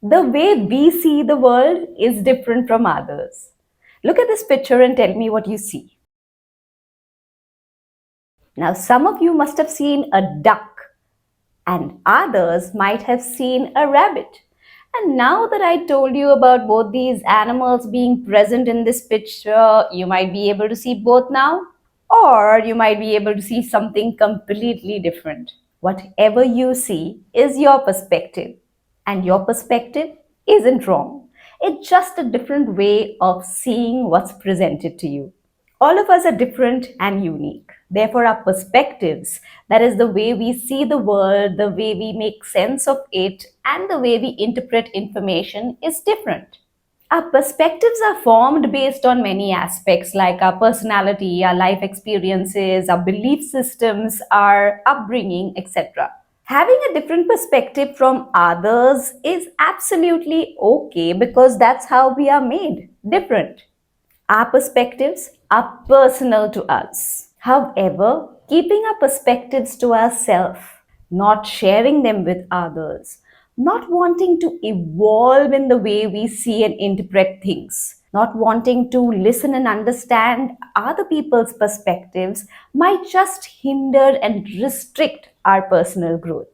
The way we see the world is different from others. Look at this picture and tell me what you see. Now, some of you must have seen a duck, and others might have seen a rabbit. And now that I told you about both these animals being present in this picture, you might be able to see both now, or you might be able to see something completely different. Whatever you see is your perspective, and your perspective isn't wrong. It's just a different way of seeing what's presented to you. All of us are different and unique. Therefore, our perspectives, that is the way we see the world, the way we make sense of it, and the way we interpret information is different. Our perspectives are formed based on many aspects like our personality, our life experiences, our belief systems, our upbringing, etc. Having a different perspective from others is absolutely okay because that's how we are made different. Our perspectives are personal to us. However, keeping our perspectives to ourselves, not sharing them with others, not wanting to evolve in the way we see and interpret things, not wanting to listen and understand other people's perspectives might just hinder and restrict our personal growth.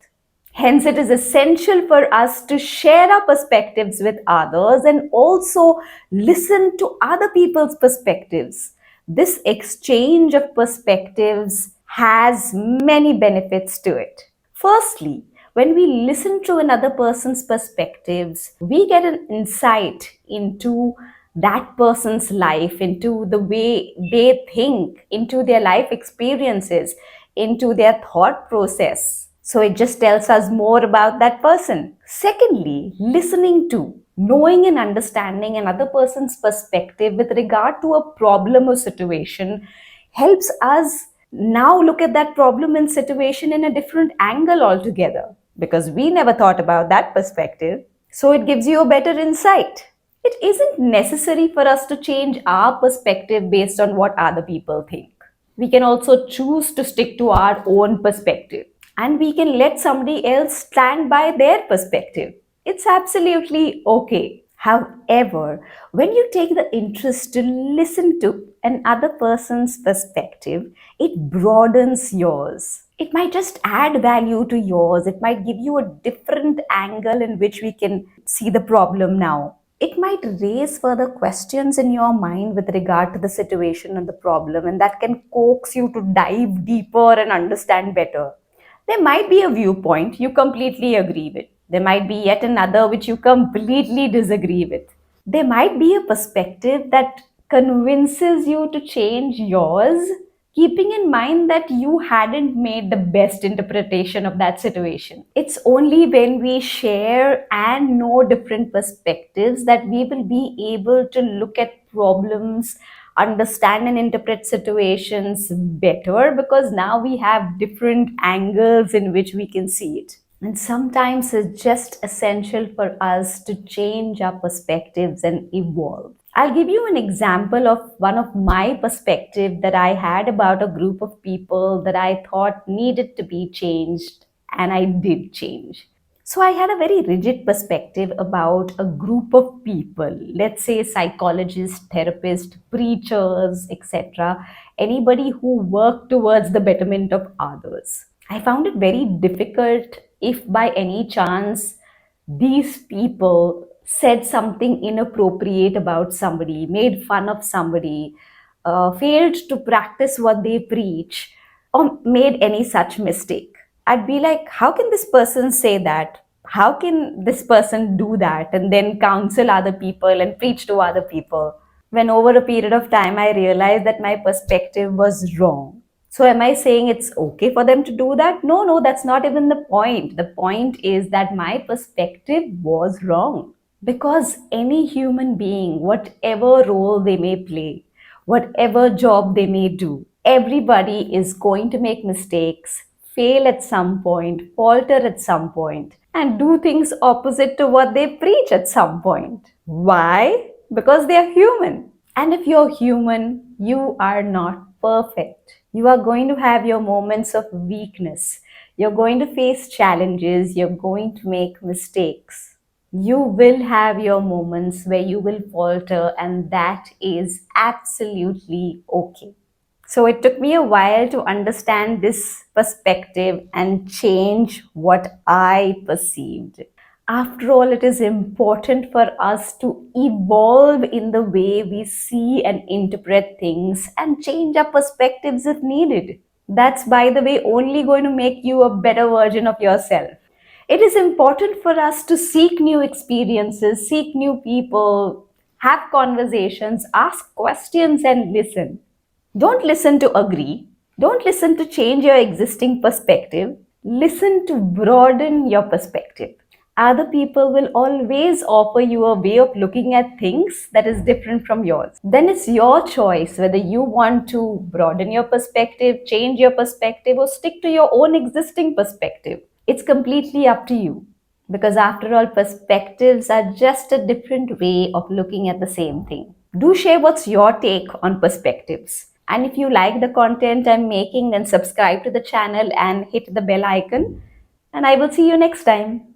Hence, it is essential for us to share our perspectives with others and also listen to other people's perspectives. This exchange of perspectives has many benefits to it. Firstly, when we listen to another person's perspectives, we get an insight into that person's life, into the way they think, into their life experiences, into their thought process. So it just tells us more about that person. Secondly, listening to, knowing and understanding another person's perspective with regard to a problem or situation helps us now look at that problem and situation in a different angle altogether because we never thought about that perspective. So it gives you a better insight. It isn't necessary for us to change our perspective based on what other people think. We can also choose to stick to our own perspective and we can let somebody else stand by their perspective. It's absolutely okay. However, when you take the interest to listen to another person's perspective, it broadens yours. It might just add value to yours. It might give you a different angle in which we can see the problem now. It might raise further questions in your mind with regard to the situation and the problem, and that can coax you to dive deeper and understand better. There might be a viewpoint you completely agree with. There might be yet another which you completely disagree with. There might be a perspective that convinces you to change yours, keeping in mind that you hadn't made the best interpretation of that situation. It's only when we share and know different perspectives that we will be able to look at problems, understand and interpret situations better because now we have different angles in which we can see it. And sometimes it's just essential for us to change our perspectives and evolve. I'll give you an example of one of my perspective that I had about a group of people that I thought needed to be changed and I did change. So I had a very rigid perspective about a group of people, let's say psychologists, therapists, preachers, etc., anybody who work towards the betterment of others. I found it very difficult if by any chance these people said something inappropriate about somebody, made fun of somebody, failed to practice what they preach, or made any such mistake. I'd be like, how can this person say that? How can this person do that and then counsel other people and preach to other people? When over a period of time, I realized that my perspective was wrong. So, am I saying it's okay for them to do that? No, no, that's not even the point. The point is that my perspective was wrong. Because any human being, whatever role they may play, whatever job they may do, everybody is going to make mistakes, fail at some point, falter at some point, and do things opposite to what they preach at some point. Why? Because they are human. And if you're human, you are not perfect. You are going to have your moments of weakness. You're going to face challenges. You're going to make mistakes. You will have your moments where you will falter, and that is absolutely okay. So it took me a while to understand this perspective and change what I perceived. After all, it is important for us to evolve in the way we see and interpret things and change our perspectives if needed. That's, by the way, only going to make you a better version of yourself. It is important for us to seek new experiences, seek new people, have conversations, ask questions, and listen. Don't listen to agree. Don't listen to change your existing perspective. Listen to broaden your perspective. Other people will always offer you a way of looking at things that is different from yours. Then it's your choice whether you want to broaden your perspective, change your perspective, or stick to your own existing perspective. It's completely up to you. Because after all, perspectives are just a different way of looking at the same thing. Do share what's your take on perspectives. And if you like the content I'm making, then subscribe to the channel and hit the bell icon. And I will see you next time.